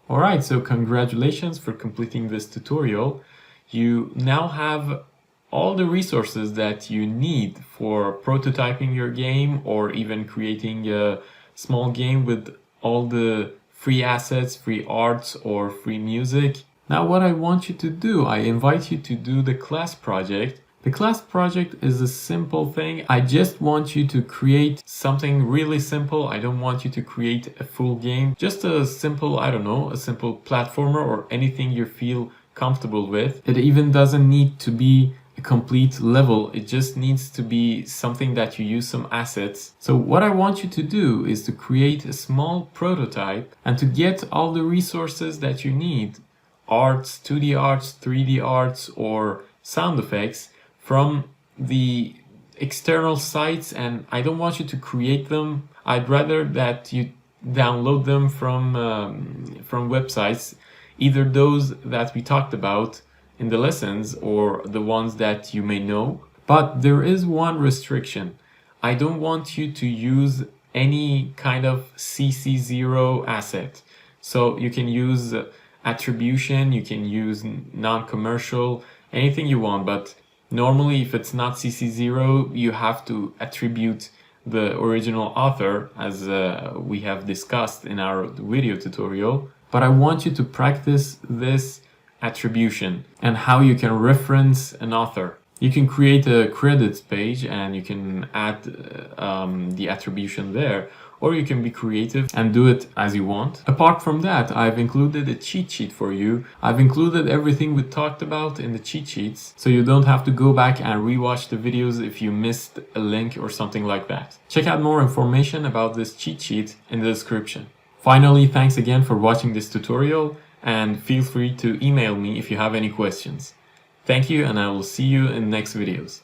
Alright, so congratulations for completing this tutorial. You now have all the resources that you need for prototyping your game or even creating a small game with all the free assets, free arts, or free music. Now what I want you to do, I invite you to do the class project. The class project is a simple thing. I just want you to create something really simple. I don't want you to create a full game. Just a simple, I don't know, a simple platformer or anything you feel comfortable with. It even doesn't need to be a complete level. It just needs to be something that you use some assets. So what I want you to do is to create a small prototype and to get all the resources that you need. Arts, 2D arts, 3D arts, or sound effects from the external sites, and I don't want you to create them. I'd rather that you download them from websites, either those that we talked about in the lessons or the ones that you may know. But there is one restriction. I don't want you to use any kind of CC0 asset. So you can use attribution, you can use non-commercial, anything you want, but normally if it's not CC0, you have to attribute the original author, as we have discussed in our video tutorial. But I want you to practice this attribution and how you can reference an author. You can create a credits page and you can add the attribution there, or you can be creative and do it as you want. Apart from that, I've included a cheat sheet for you. I've included everything we talked about in the cheat sheets, so you don't have to go back and rewatch the videos if you missed a link or something like that. Check out more information about this cheat sheet in the description. Finally, thanks again for watching this tutorial, and feel free to email me if you have any questions. Thank you, and I will see you in the next videos.